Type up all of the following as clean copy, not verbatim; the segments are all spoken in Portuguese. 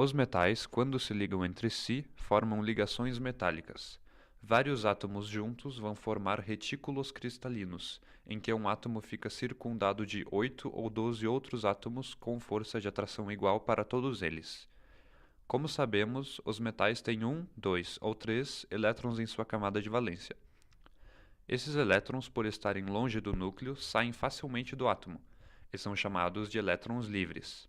Os metais, quando se ligam entre si, formam ligações metálicas. Vários átomos juntos vão formar retículos cristalinos, em que um átomo fica circundado de 8 ou 12 outros átomos com força de atração igual para todos eles. Como sabemos, os metais têm um, 2 ou 3 elétrons em sua camada de valência. Esses elétrons, por estarem longe do núcleo, saem facilmente do átomo, e são chamados de elétrons livres.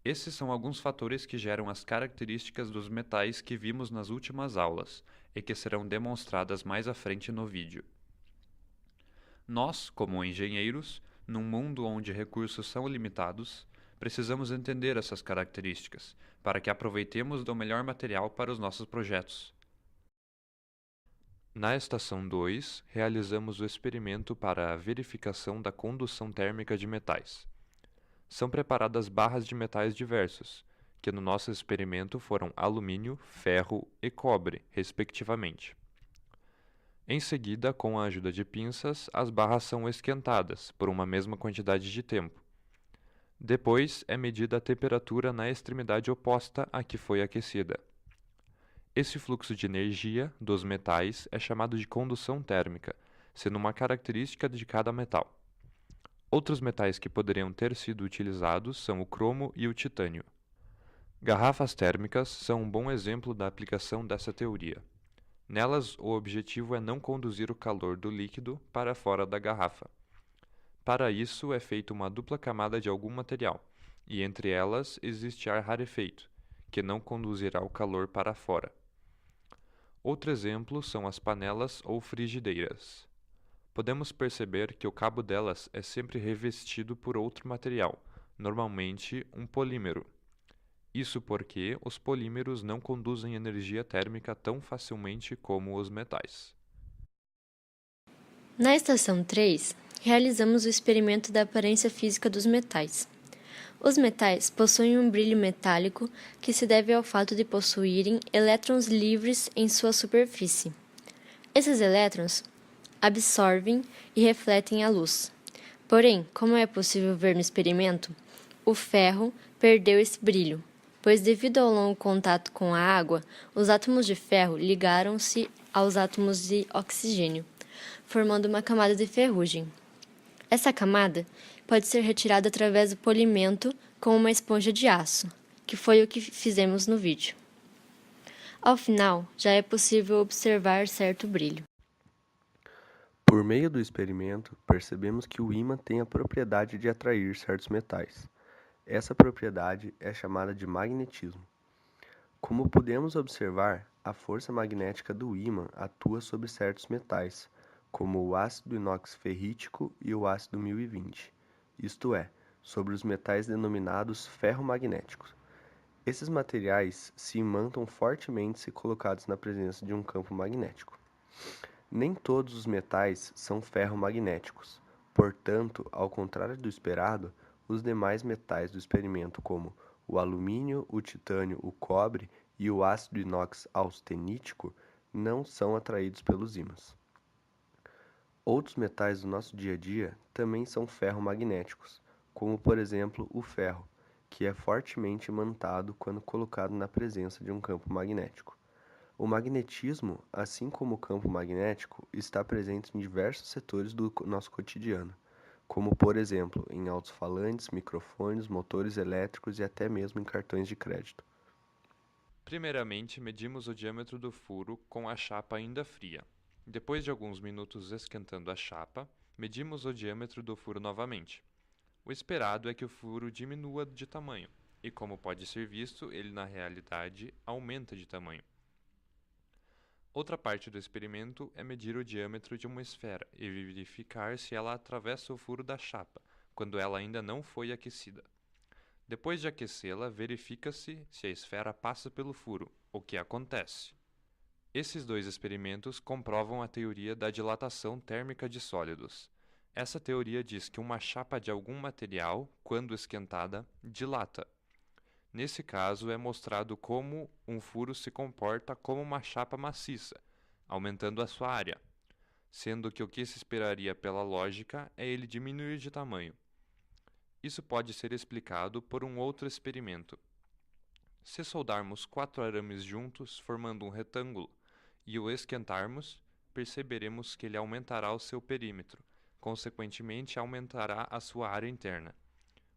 Esses são alguns fatores que geram as características dos metais que vimos nas últimas aulas e que serão demonstradas mais à frente no vídeo. Nós, como engenheiros, num mundo onde recursos são limitados, precisamos entender essas características para que aproveitemos do melhor material para os nossos projetos. Na estação 2, realizamos o experimento para a verificação da condução térmica de metais. São preparadas barras de metais diversos, que no nosso experimento foram alumínio, ferro e cobre, respectivamente. Em seguida, com a ajuda de pinças, as barras são esquentadas por uma mesma quantidade de tempo. Depois, é medida a temperatura na extremidade oposta à que foi aquecida. Esse fluxo de energia dos metais é chamado de condução térmica, sendo uma característica de cada metal. Outros metais que poderiam ter sido utilizados são o cromo e o titânio. Garrafas térmicas são um bom exemplo da aplicação dessa teoria. Nelas, o objetivo é não conduzir o calor do líquido para fora da garrafa. Para isso, é feita uma dupla camada de algum material, e entre elas existe ar rarefeito, que não conduzirá o calor para fora. Outro exemplo são as panelas ou frigideiras. Podemos perceber que o cabo delas é sempre revestido por outro material, normalmente um polímero. Isso porque os polímeros não conduzem energia térmica tão facilmente como os metais. Na estação 3, realizamos o experimento da aparência física dos metais. Os metais possuem um brilho metálico que se deve ao fato de possuírem elétrons livres em sua superfície. Esses elétrons absorvem e refletem a luz. Porém, como é possível ver no experimento, o ferro perdeu esse brilho, pois devido ao longo contato com a água, os átomos de ferro ligaram-se aos átomos de oxigênio, formando uma camada de ferrugem. Essa camada pode ser retirada através do polimento com uma esponja de aço, que foi o que fizemos no vídeo. Ao final, já é possível observar certo brilho. Por meio do experimento, percebemos que o ímã tem a propriedade de atrair certos metais. Essa propriedade é chamada de magnetismo. Como podemos observar, a força magnética do ímã atua sobre certos metais, como o ácido inox ferrítico e o ácido 1020, isto é, sobre os metais denominados ferromagnéticos. Esses materiais se imantam fortemente se colocados na presença de um campo magnético. Nem todos os metais são ferromagnéticos, portanto, ao contrário do esperado, os demais metais do experimento, como o alumínio, o titânio, o cobre e o ácido inox austenítico, não são atraídos pelos ímãs. Outros metais do nosso dia a dia também são ferromagnéticos, como por exemplo o ferro, que é fortemente imantado quando colocado na presença de um campo magnético. O magnetismo, assim como o campo magnético, está presente em diversos setores do nosso cotidiano, como por exemplo em alto-falantes, microfones, motores elétricos e até mesmo em cartões de crédito. Primeiramente, medimos o diâmetro do furo com a chapa ainda fria. Depois de alguns minutos esquentando a chapa, medimos o diâmetro do furo novamente. O esperado é que o furo diminua de tamanho, e como pode ser visto, ele na realidade aumenta de tamanho. Outra parte do experimento é medir o diâmetro de uma esfera e verificar se ela atravessa o furo da chapa, quando ela ainda não foi aquecida. Depois de aquecê-la, verifica-se se a esfera passa pelo furo, o que acontece. Esses dois experimentos comprovam a teoria da dilatação térmica de sólidos. Essa teoria diz que uma chapa de algum material, quando esquentada, dilata. Nesse caso, é mostrado como um furo se comporta como uma chapa maciça, aumentando a sua área, sendo que o que se esperaria pela lógica é ele diminuir de tamanho. Isso pode ser explicado por um outro experimento. Se soldarmos 4 arames juntos, formando um retângulo, e o esquentarmos, perceberemos que ele aumentará o seu perímetro, consequentemente aumentará a sua área interna.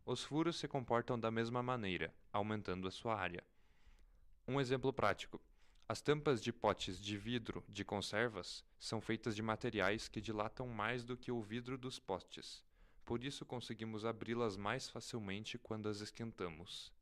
Os furos se comportam da mesma maneira, aumentando a sua área. Um exemplo prático. As tampas de potes de vidro de conservas são feitas de materiais que dilatam mais do que o vidro dos potes. Por isso conseguimos abri-las mais facilmente quando as esquentamos.